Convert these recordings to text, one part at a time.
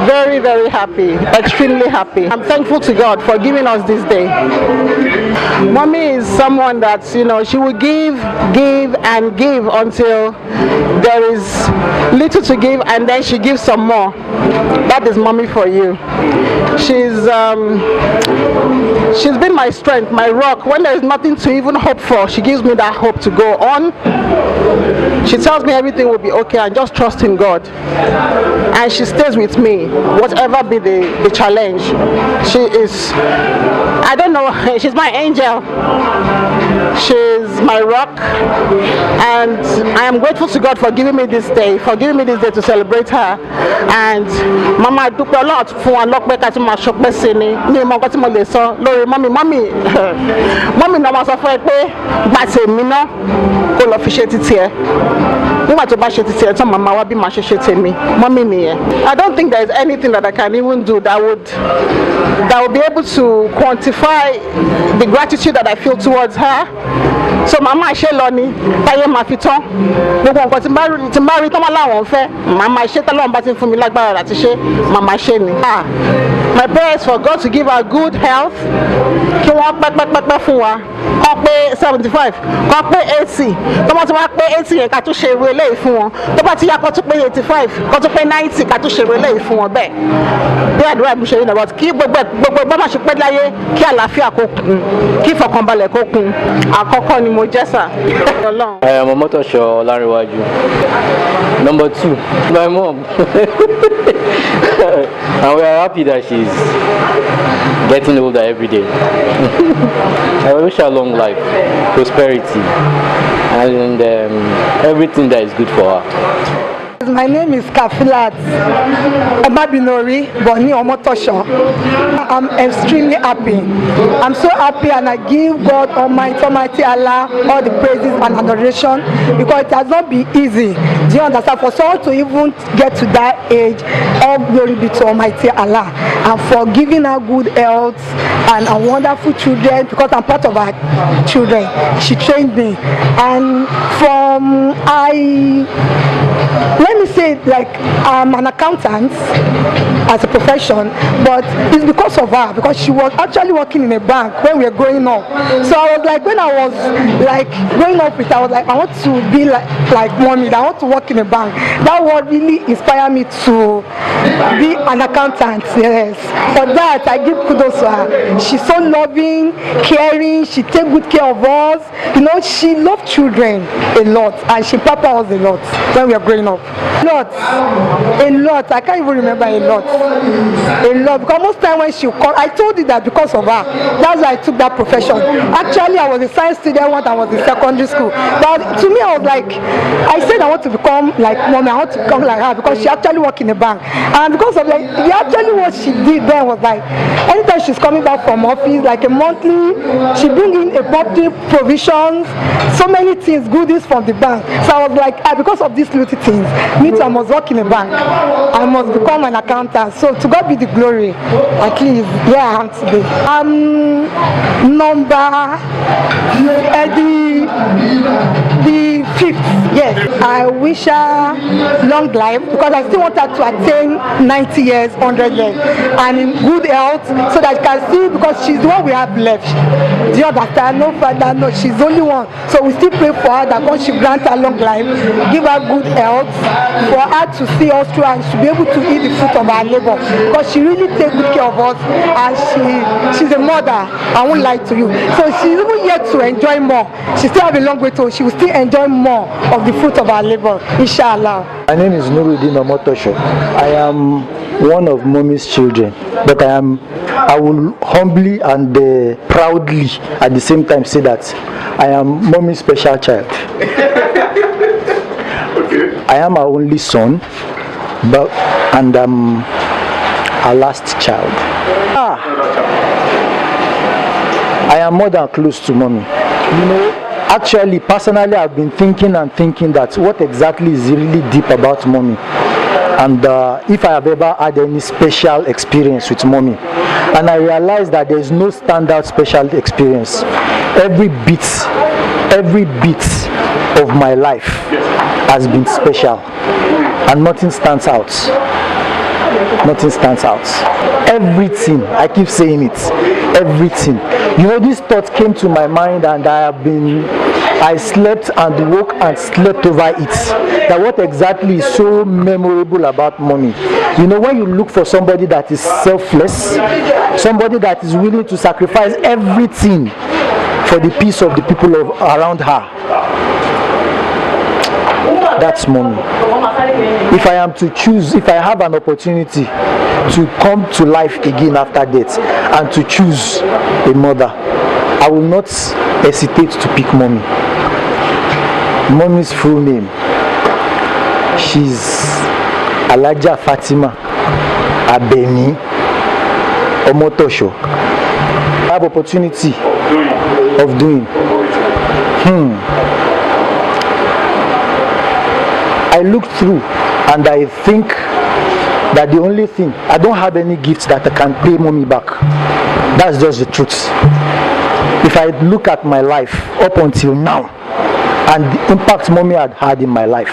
Very, very happy, extremely happy. I'm thankful to God for giving us this day. Mommy is someone that, she will give and give until there is little to give, and then she gives some more. That is mommy for you. She's been my strength, my rock. When there is nothing to even hope for, she gives me that hope to go on. She tells me everything will be okay and just trust in God. And she stays with me, whatever be the challenge. She is, I don't know, she's my angel. She's my rock. And I am grateful to God for giving me this day, to celebrate her. And Mama, I do a lot for one lock back at my shop. Mommy, no matter what, but say me no, all officiate it here. I don't think there is anything that I can even do that would be able to quantify the gratitude that I feel towards her. So Mama ṣe lọ ni táyé máa fi tán gbogbo nǹkan tí bá rí tán máa láwọn fẹ́ Mama ṣe tọ́lọ́run bá ti fún mi lágbára láti ṣe Mama ṣe ni. My prayer is for God to give her good health, kí wọ́n pẹ́pẹ́pẹ́pẹ́ fún wa, kọ́ pé 75, kọ́ pé 80, tó bá ti wá pé 80 yẹn ká tún ṣe irú eléyìí fún wọn, tó bá ti yá kọ́ tún pé 85, kọ́ tún pé 90 ká tún ṣe irú eléyìí fún wọn bẹ́ẹ̀. Bí àdúrà mi ṣe rí nàbọ̀ kí gbogbo bá máa ṣe pẹ́ láyé kí àlàáfíà kó kún, kí ìfọ̀kànbalẹ̀ kó kún. Àkọ́kọ́ ni mo jẹ́ sà. I am Omotosho Olariwaju. Number 2, my mom. And we are happy that she's getting older every day. I wish her long life, prosperity, and everything that is good for her. My name is Kafilat Omabinori Boni Omotosho. I'm extremely happy. I'm so happy, and I give God Almighty Allah all the praises and adoration, because it has not been easy. Do you understand? For someone to even get to that age, all glory be to Almighty Allah, and for giving her good health and a wonderful children, because I'm part of her children. She trained me, and let me say, like, I'm an accountant as a profession, but it's because of her, because she was actually working in a bank when we were growing up. So I was like, when I was like growing up with her, I was like, I want to be like mommy, I want to work in a bank. That would really inspire me to be an accountant. Yes, for that I give kudos to her. She's so loving, caring, she takes good care of us. She loved children a lot, and she pampers us a lot when we were growing up. A lot. I can't even remember a lot. Because most time when she called, I told you that because of her, that's why I took that profession. Actually, I was a science student when I was in secondary school. But to me, I was like, I said I want to become like mommy, I want to become like her, because she actually worked in a bank. And because of actually what she did then was like, anytime she's coming back from office, like a monthly, she bring in a monthly provisions, so many things, goodies from the bank. So I was like, because of these little things, me too, I must work in a bank. I must become an accountant. So to God be the glory. At least, I am today. The 5th. Yes. I wish her long life, because I still want her to attain 90 years, 100 years, and in good health, so that you can see, because she's the one we have left. Do you understand? No father, no, she's the only one. So we still pray for her that God should grant her long life, give her good health, for her to see us through, and to be able to eat the fruit of her labor, because she really takes good care of us, and she's a mother. I won't lie to you. So she's even yet to enjoy more. She still have a long way to go. She will still enjoy more of the fruit of her labor, inshallah. My name is Nuruddin Omotosho. I am one of mommy's children, but I will humbly and proudly at the same time say that I am mommy's special child. I am her only son, and I'm her last child. I am more than close to mommy. Actually, personally, I've been thinking that what exactly is really deep about mommy, and if I have ever had any special experience with mommy. And I realized that there is no standard special experience. Every bit of my life has been special, and nothing stands out. Nothing stands out. Everything, I keep saying it, everything. You know, this thought came to my mind, and I slept and woke and slept over it. That what exactly is so memorable about mommy? You know, when you look for somebody that is selfless, somebody that is willing to sacrifice everything for the peace of the people around her, that's mommy. If I am to choose, if I have an opportunity to come to life again after death and to choose a mother, I will not hesitate to pick mommy. Mommy's full name, she's Alaja Fatima Abeni Omotosho. I have opportunity of doing. I looked through and I think that the only thing, I don't have any gifts that I can pay mommy back. That's just the truth. If I look at my life up until now and the impact mommy had in my life,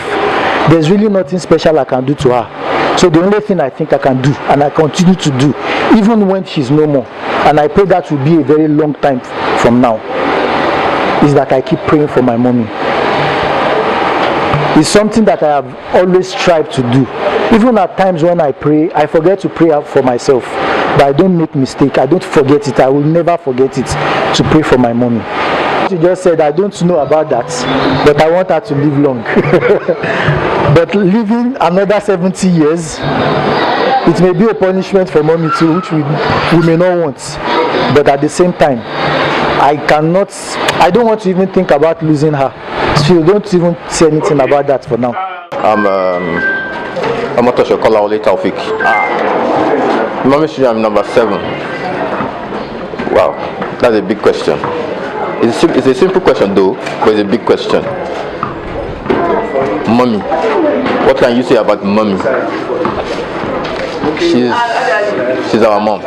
there's really nothing special I can do to her. So the only thing I think I can do, and I continue to do, even when she's no more, and I pray that will be a very long time from now, is that I keep praying for my mommy. It's something that I have always strived to do. Even at times when I pray, I forget to pray for myself. But I don't make mistake. I don't forget it. I will never forget it to pray for my mommy. She just said, I don't know about that, but I want her to live long. But living another 70 years, it may be a punishment for mommy too, which we may not want. But at the same time, I don't want to even think about losing her. So don't even say anything about that for now. I'm not sure color only Taufik. Mommy should I'm number 7. Wow, that's a big question. It's a simple question though, but it's a big question. Mommy, what can you say about mommy? She's our mom.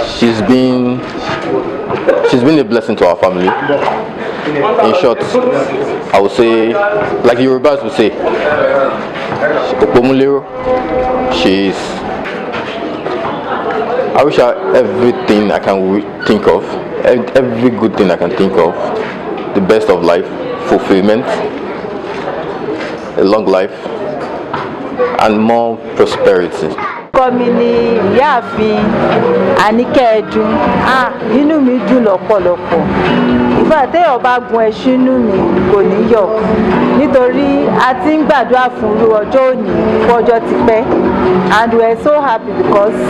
She's been a blessing to our family. In short, I would say, like Yorubas would say, I wish her everything I can think of, every good thing I can think of, the best of life, fulfillment, a long life, and more prosperity. Komini Ìyáàfin Àníkẹ́ Ẹdùn, inú mi dùn lọ́pọ̀lọpọ̀. Ìfẹ́ téèyàn bá gun ẹṣin inú mi kò ní yọ̀ nítorí a ti ń gbàdúrà fún irú ọjọ́ òní fún ọjọ́ ti pẹ́, and we are so happy because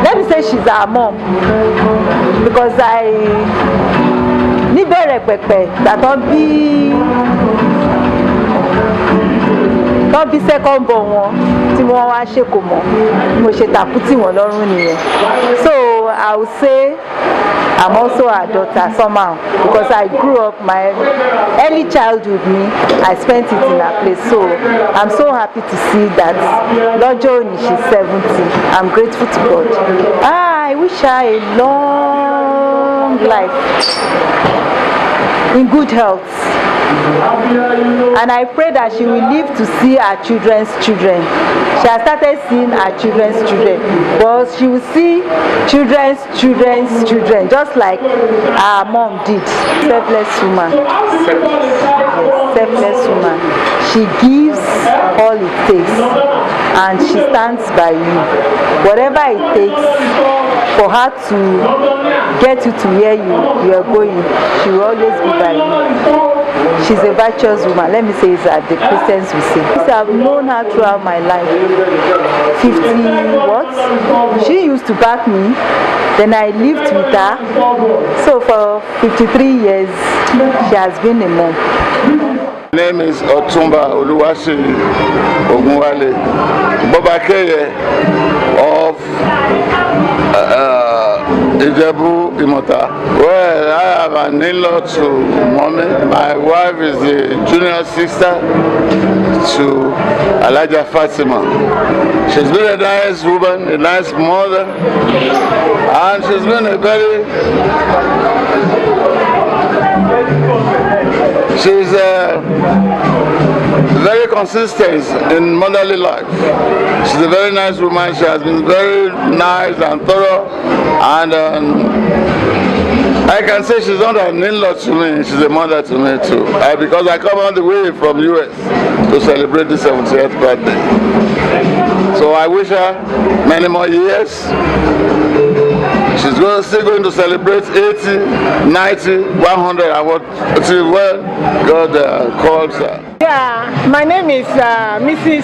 let me say she's our mom, because níbẹ̀rẹ̀ pẹ̀pẹ̀ gbàtọ́ bí second born wọn tí wọ́n wá ṣe kò mọ̀ mo ṣe tàkútì wọn lọ́rùn nìyẹn. So I would say I'm also her daughter somehow, because I grew up, my early childhood I spent it in her place. So I'm so happy to see that lọ́jọ́ òní she's 70. I'm grateful to God. I wish her a long life in good health. And I pray that she will live to see her children's children. She has started seeing her children's children, but she will see children's children's children, just like her mom did. Selfless woman. Selfless woman. She gives all it takes, and she stands by you. Whatever it takes for her to get you to where you are going, she will always be by you. She's a virtuous woman. Let me say it as the Christians will say. I've known her throughout my life. 50 what? She used to back me. Then I lived with her. So for 53 years, she has been a mom. My name is Otumba Oluwasi Ogunwale Bobakeye of Ijebu Imota. Well, I have an in-law to mommy. My wife is the junior sister to Alaja Fatima. She's been a nice woman, a nice mother, and she's been a very She's very consistent in motherly life. She's a very nice woman. She has been very nice and thorough, and I can say she's not an in-law to me. She's a mother to me too, because I come all the way from US to celebrate the 70th birthday. So I wish her many more years. She's still going to celebrate 80, 90, 100, and what until when God calls her. Yeah, my name is Mrs.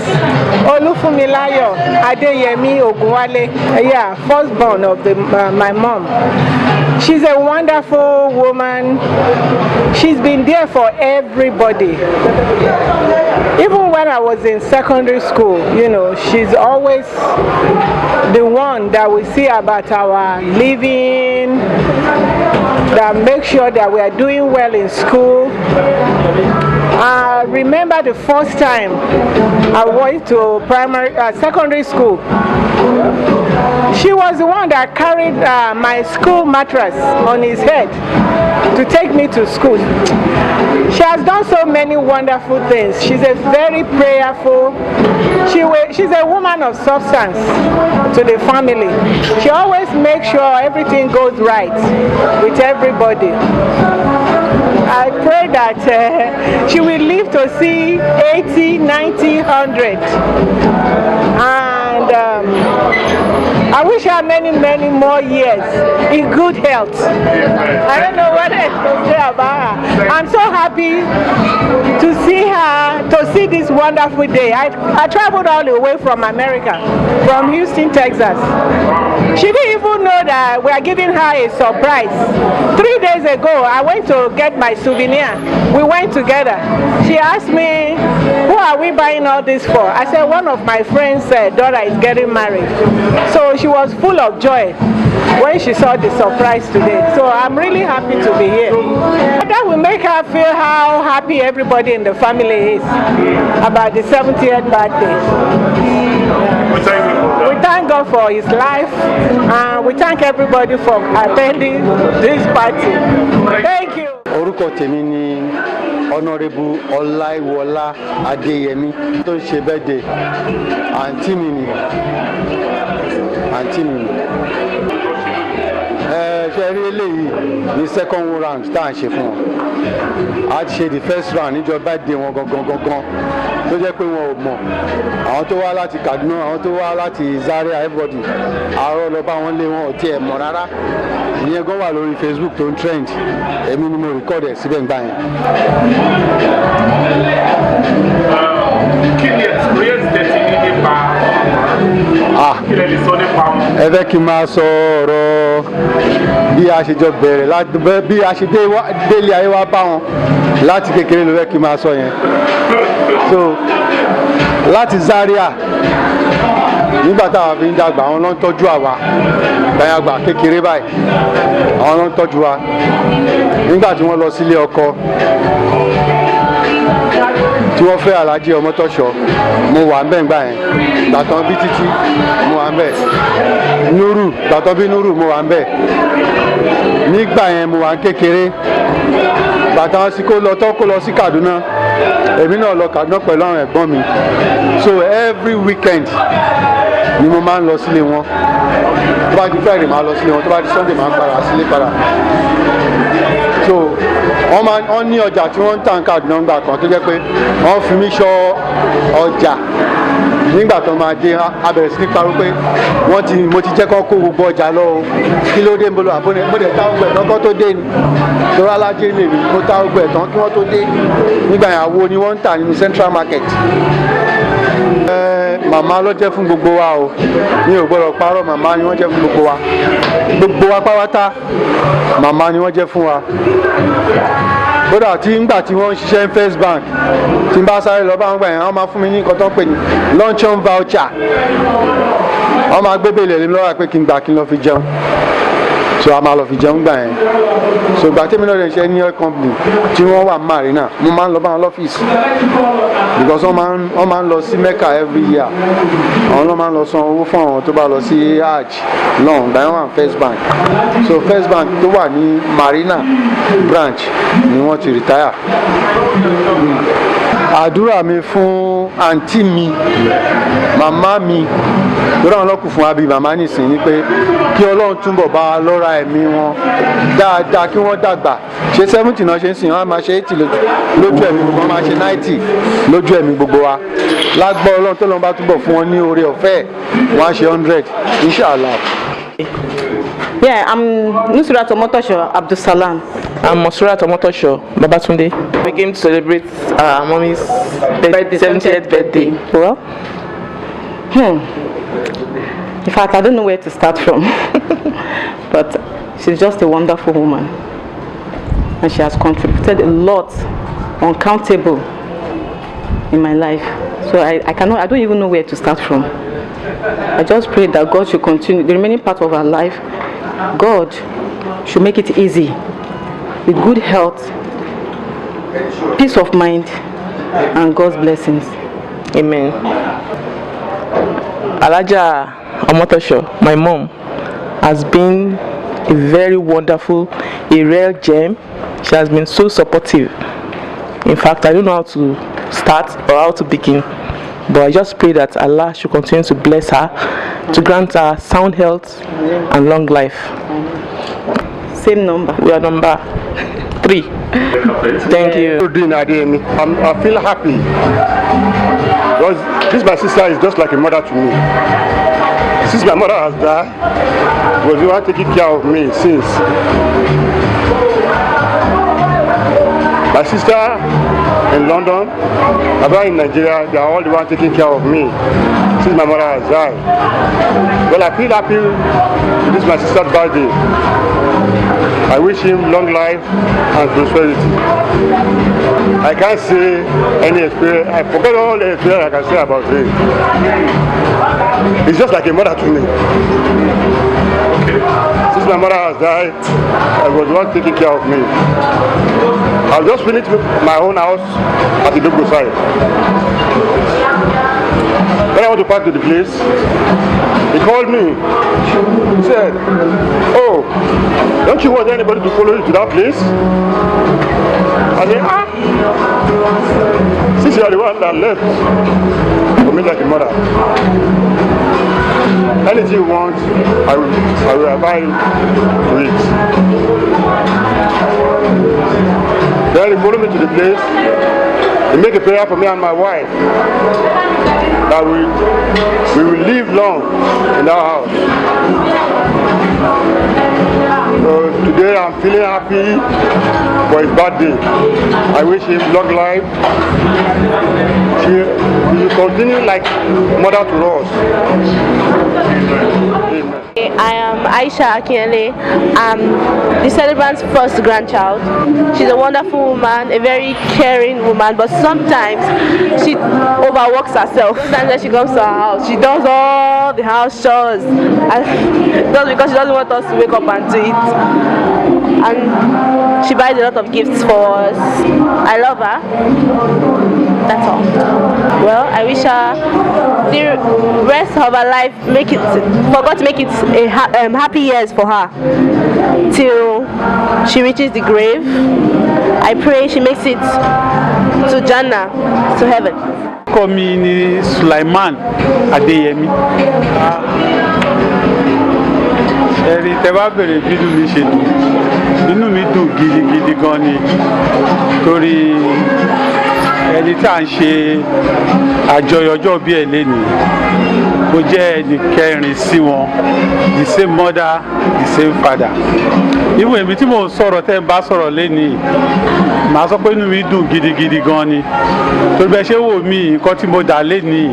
Olufumilayo Adeyemi Ogunwale. Yeah, firstborn of my mom. She's a wonderful woman. She's been there for everybody. Even when I was in secondary school, you know, she's always the one that we see about our living, that makes sure that we are doing well in school. I remember the first time I went to secondary school. She was the one that carried my school mattress on his head to take me to school. She has done so many wonderful things. She's a very prayerful. She's a woman of substance to the family. She always makes sure everything goes right with everybody. I pray that she will live to see 80, 90, 100. And I wish her many, many more years in good health. I don't know what else to say about her. I'm so happy to see her, to see this wonderful day. I traveled all the way from America, from Houston, Texas. She didn't even know that we are giving her a surprise. 3 days ago, I went to get my souvenir. We went together. She asked me, who are we buying all this for? I said, one of my friends' daughter is getting married. So she was full of joy when she saw the surprise today. So I'm really happy to be here. That will make her feel how happy everybody in the family is about the 70th birthday. We thank God for his life, and we thank everybody for attending this party. Thank you. Orúkọ tèmi ni Honorable Ọláìwọlá Adéyẹmí tó ń ṣe birthday. Àǹtí mi ni. Ṣé rí eléyìí ní second round tá à ń ṣe fún wọn. A ti ṣe the first round níjọ́ birthday wọn gangan tó jẹ́ pé wọn ò mọ̀. Àwọn tó wá láti Kaduna, àwọn tó wá láti Zaria, everybody àárọ̀ lọ bá wọn lé wọn ò tiẹ̀ mọ̀ rárá. Ìyẹn gan wà lórí Facebook tó ń trend. Èmi ni mo record ẹ̀ síbẹ̀ ńgbà yẹn. Kí ni experience tẹ̀sí ní nípa? Kí lè sọ nípa wọn? Ẹ fẹ́ kí n máa sọ ọ̀rọ̀ bí a ṣe jọ bẹ̀rẹ̀ bí a ṣe délé ayé wa bá wọn láti kékeré ló fẹ́ kí n máa sọ yẹn. So láti Zaria nígbà táwa fi ń dàgbà àwọn ló ń tọ́jú àwa gbàyàgbà kékeré báyìí àwọn ló ń tọ́jú wa nígbà tí wọ́n lọ sílé ọkọ tí wọ́n fẹ́ Alhaji Ọmọtọ́ṣọ mo wà ń bẹ̀ ńgbà yẹn gbàtàn bí Títí mo wà ń bẹ̀ Nuru gbàtàn bí Nuru mo wà ń bẹ̀ nígbà yẹn mo wà ń kékeré gbàtàn sí kó lọ sí Kaduna èmi náà lọ Kaduna pẹ̀lú àwọn ẹ̀gbọ́n mi so every weekend ni mo máa ń lọ sílé wọn tó bá di Friday máa lọ sílé wọn tó bá di Sunday máa ń padà sílé padà so wọ́n ní ọjà tí wọ́n ń tà ń Kaduna ńgbà kan tó jẹ́ pé wọ́n fi mí ṣọ́ ọjà nígbà tó máa dé a bẹ̀rẹ̀ sí ní parọ́ pé mo ti jẹ́ kó gbogbo ọjà lọ o kí ló dé ń bolo àbọ̀ mo dẹ̀ ta ọgbẹ̀ tán kó tó dé ni torí alájẹ́ lè mi mo ta ọgbẹ̀ tán kí wọ́n tó dé nígbà yẹn àwo ni wọ́n ń tà nínú Central Market. Màmá ló jẹ́ fún gbogbo wa o mi ò gbọ́dọ̀ parọ́ màmá ni wọ́n jẹ́ fún gbogbo wa pátá màmá ni wọ́n jẹ́ fún wa kódà tí ngbà tí wọ́n ń ṣiṣẹ́ First Bank tí n bá sáré lọ bá wọn gbà yẹn wọ́n máa fún mi ní nǹkan tó ń pè ní luncheon voucher wọ́n máa gbé bèlè lé mi lọ́wọ́ pé kí n gbà kí n lọ fi jẹun so a máa lọ fi jẹun gbà yẹn so ìgbà tèmi náà lè ṣe ní oil company tí wọ́n wà Marina mo máa ń lọ bá wọn lọ́fíìsì because wọ́n máa ń lọ sí Mecca every year àwọn náà máa ń lọ san owó fún àwọn tó bá lọ sí hajj long gbà yẹn wà First Bank so First Bank tó wà ní Marina branch ni wọ́n ti retire. Àdúrà mi fún àǹtí mi màmá mi lórí àwọn ọlọ́kùn fún abi màmá nìsín ni pé kí Ọlọ́run túnbọ̀ bá wa lọ́ra ẹ̀mí wọn dáadáa kí wọ́n dàgbà ṣe 70 náà ṣe ń sìn wọ́n á máa ṣe 80 lójú ẹ̀mí gbogbo wọn máa ṣe 90 lójú ẹ̀mí gbogbo wa lágbọ́ Ọlọ́run tó lọ́n bá túbọ̀ fún wọn ní oore ọ̀fẹ́ wọ́n á ṣe 100 inshallah. Yeah, I'm Nusrat Omotosho Abdulsalam. I'm Nusrat Omotosho Babatunde. We came to celebrate our mommy's 70th birthday. Well, in fact, I don't know where to start from. But she's just a wonderful woman. And she has contributed a lot, uncountable, in my life. So I don't even know where to start from. I just pray that God should continue the remaining part of our life. God should make it easy, with good health, peace of mind, and God's blessings. Amen. Alaja Omotosho, my mom, has been a very wonderful, a rare gem. She has been so supportive. In fact, I don't know how to start or how to begin, but I just pray that Allah should continue to bless her, to grant her sound health and long life. Same number. We are number 3. Thank you. I feel happy because this my sister is just like a mother to me. Since my mother has died, was the one taking care of me since. My sister in London, my brother in Nigeria, they are all the ones taking care of me since my mother has died. Well, I feel happy this is my sister's birthday. I wish him long life and prosperity. I can't say any experience. I forgot all the experience I can say about him. He's just like a mother to me. Since my mother has died, I was the one taking care of me. I've just finished my own house at the Dogo side. When I want to pass to the place, he called me. He said, "Oh, don't you want anybody to follow you to that place?" I said, since you are the one that left for me like a mother, anything you want, I will abide to it. Then he followed me to the place. He made a prayer for me and my wife that we will live long in our house. So today I'm feeling happy for his birthday. I wish him long life. He will continue like mother to us. Amen. I am Aisha Akinyele. I'm the celebrant's first grandchild. She's a wonderful woman, a very caring woman, but sometimes she overworks herself. Sometimes when she comes to our house, she does all the house chores, and just because she doesn't want us to wake up and do it. And she buys a lot of gifts for us. I love her. That's all. Well, I wish her the rest of her life, for God to make it a happy years for her till she reaches the grave. I pray she makes it to Jannah, to heaven. Call me Sulaiman Adeyemi. Ẹ̀rí tẹ́ bá bèrè bínú mi ṣe dùn. Bínú mi dùn gidigidi gan ni torí ẹni tí à ń ṣe àjọyọ̀ ọjọ́ bí ẹ̀ lénìí. Mo jẹ́ ẹni kẹrin sí wọn, the same mother, the same father. Even èmi tí mò ń sọ̀rọ̀ tẹ́ ń bá sọ̀rọ̀ lénìí, màá sọ pé inú mi dùn gidigidi gan ni. Torí bẹ́ẹ̀ ṣe wò mí nǹkan tí mo dà lénìí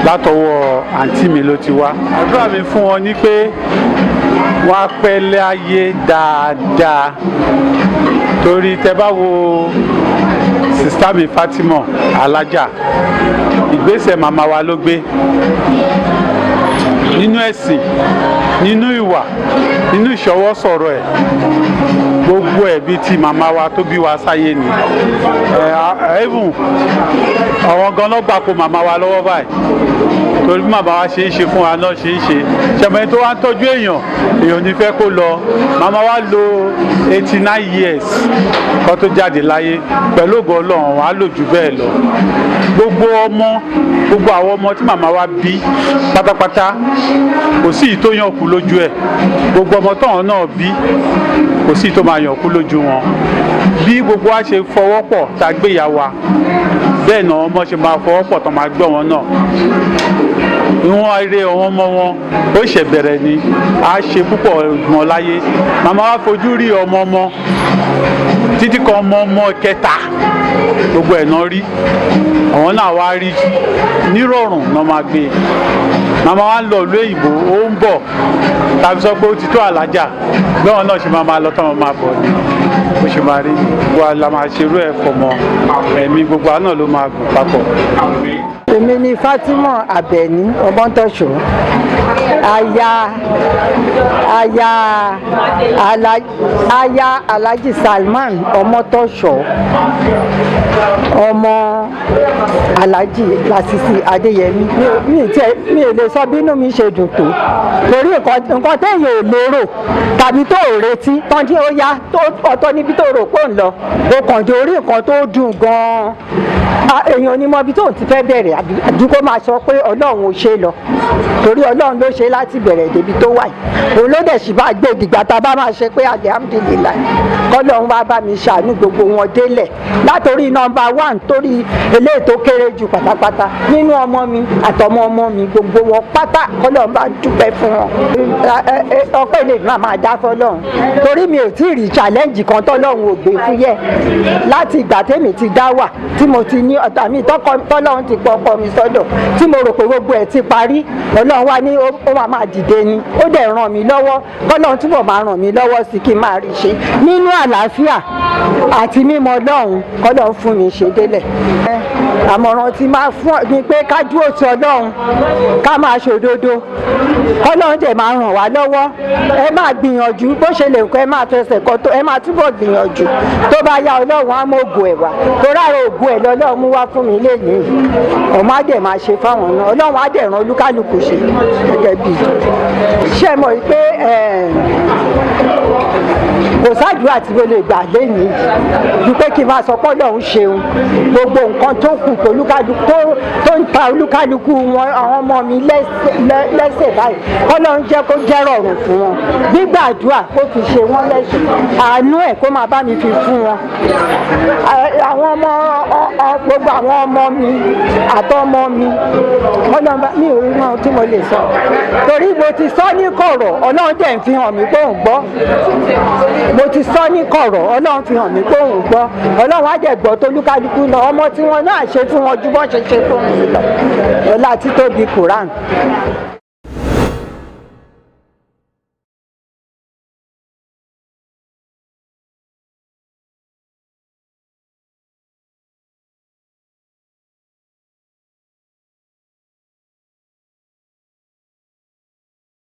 látọwọ́ àǹtí mi ló ti wá. Àdúrà mi fún wọn ni pé wọ́n á pẹ́ láyé dáadáa. Torí tẹ́ bá wo sista mi Fatima Alájà, ìgbésẹ̀ màmá wa ló gbé nínú ẹ̀sìn nínú ìwà nínú ìṣọwọ́ sọ̀rọ̀ ẹ̀ gbogbo ẹ̀ bíi ti màmá wa tó bí wa sáyé ni even àwọn gan ló gbà kó màmá wa lọ́wọ́ báyìí torí bí màmá wa ṣe ń ṣe fún wa náà ṣe ń ṣe ṣẹ̀mọ̀ tó wá ń tọ́jú èèyàn ní fẹ́ kó lọ màmá wa lò 89 years kó tó jáde láyé pẹ̀lú ògo Ọlọ́run wàá lò jù bẹ́ẹ̀ lọ gbogbo àwọn ọmọ tí màmá wa bí pátápátá kò sí ìyí tó yàn kú lójú ẹ̀ gbogbo ọmọ tọ̀hún náà bí kò sí ìyí tó máa yàn kú lójú wọn bí gbogbo wa ṣe fọwọ́pọ̀ tá a gbé ìyá wa bẹ́ẹ̀ náà ọmọ ṣe máa fọwọ́pọ̀ tó máa gbọ́ wọn náà ìwọ̀n eré àwọn ọmọ wọn ó ṣe bẹ̀rẹ̀ ni a ṣe púpọ̀ gbọ̀n láyé màmá wa fojú rí ọmọ títí kan ọmọ kẹta gbogbo ẹ̀ náà rí àwọn náà wá rí nírọ̀rùn náà máa gbé màmá wa ń lọ ìlú èyìnbó ó ń bọ̀ tàbí sọ pé ó ti tó Alájà bẹ́ẹ̀ náà ṣe máa lọ tán máa bọ̀ ni bó ṣe máa rí gbogbo àlà máa ṣerú ẹ̀ fọmọ ẹ̀mí gbogbo àná ló máa gùn papọ̀. Èmi ni Fatima Abeni Ọmọtọ́ṣọ́ aya Alhaji Salman Ọmọtọ́ṣọ́ ọmọ Alhaji Lasisi Adéyẹmí mi ò lè sọ bínú mi ṣe dùn tó torí nǹkan téèyàn ò lérò tàbí tó ò retí tán tí ó yá ọ̀tọ̀ níbi tó rò pò ń lọ o kàn jẹ́ orí nǹkan tó dùn gan-an èèyàn ní mọ ibi tóun ti fẹ́ bẹ̀rẹ̀ àdúgbò máa sọ pé Ọlọ́run ò ṣe lọ torí Ọlọ́run ló ṣe láti bẹ̀rẹ̀ débi tó wà yìí òun ló dẹ̀ sì bá gbé ìdìgbà tá a bá máa ṣe pé alhamdulillah kọ́lọ́run wá bá mi ṣàánú gbogbo wọn délẹ̀ látòrí nọ́mbà 1 torí eléyìí tó kéré jù pátápátá nínú ọmọ mi àtọmọ ọmọ mi gbogbo wọn pátá kọ́lọ́run bá dúpẹ́ fún wọn ọpẹ́ lè máa dá fọ́lọ́run torí mi ò tí ì rí challenge kan tọ́lọ́run ò gbé fúyẹ́ láti ìgbà tèmi ti dá wà tí mo ti ní ọ̀tá mi tọ́lọ́run ti pọ̀ ọkọ mi sọ́dọ̀ tí mo rò pé gbogbo ẹ̀ ti parí Ọlọ́run wá ní ó máa dìde ni ó dẹ̀ ràn mí lọ́wọ́ kọ́lọ́run túbọ̀ máa ràn mí lọ́wọ́ sí kí n máa rí ṣe nínú àlàáfíà àti mímọ̀ Ọlọ́run kọ́lọ́run fún mi ṣe délẹ̀. àmọ̀ràn tí máa fún ni pé ká dúró ti Ọlọ́run ká máa ṣòdodo kọ́lọ́run dẹ̀ máa ràn wá lọ́wọ́ ẹ máa gbìyànjú bó ṣe lè kọ́ ẹ máa fẹsẹ̀ kọ́ tó ẹ máa túbọ̀ gbìyànjú tó bá yá Ọlọ́run á mọ ògùn ẹ̀ wá torí àrò ògùn ẹ̀ lọ́lọ́run mú wá fún mi lénìí ọmọ á dẹ̀ máa ṣe fáwọn náà Ọlọ́run á dẹ̀ ràn olúkálùkù ṣe gẹ́gẹ́ bí ṣe mọ̀ pé kò sáàdúrà tí mo lè gbà lẹ́yìn ju pé kí n máa sọ pé Ọlọ́run ṣeun gbogbo nǹkan tó kù tó ń ta olúkálùkù wọn àwọn ọmọ mi lẹ́sẹ̀ báyìí Ọlọ́run jẹ́ kó jẹ́ rọrùn fún wọn gbígbàdúrà kó fi ṣe wọ́n lẹ́sẹ̀ àánú ẹ̀ kó máa bá mi fi fún wọn àwọn ọmọ gbogbo àwọn ọmọ mi àtọmọ mi Ọlọ́run bá mi ò rí wọn tí mo lè sọ torí mo ti sọ ní kọ̀rọ̀ Ọlọ́run dẹ̀ ń fi hàn mí pé òun gbọ́ mo ti sọ ní kọ̀rọ̀ Ọlọ́run fi hàn mí pé òun gbọ́ Ọlọ́run á dẹ̀ gbọ́ tolúkálukú náà ọmọ tí wọn náà ṣe fún wọn ju bọ́n ṣe ṣe fún mi lọ ọlá títóbi Quran.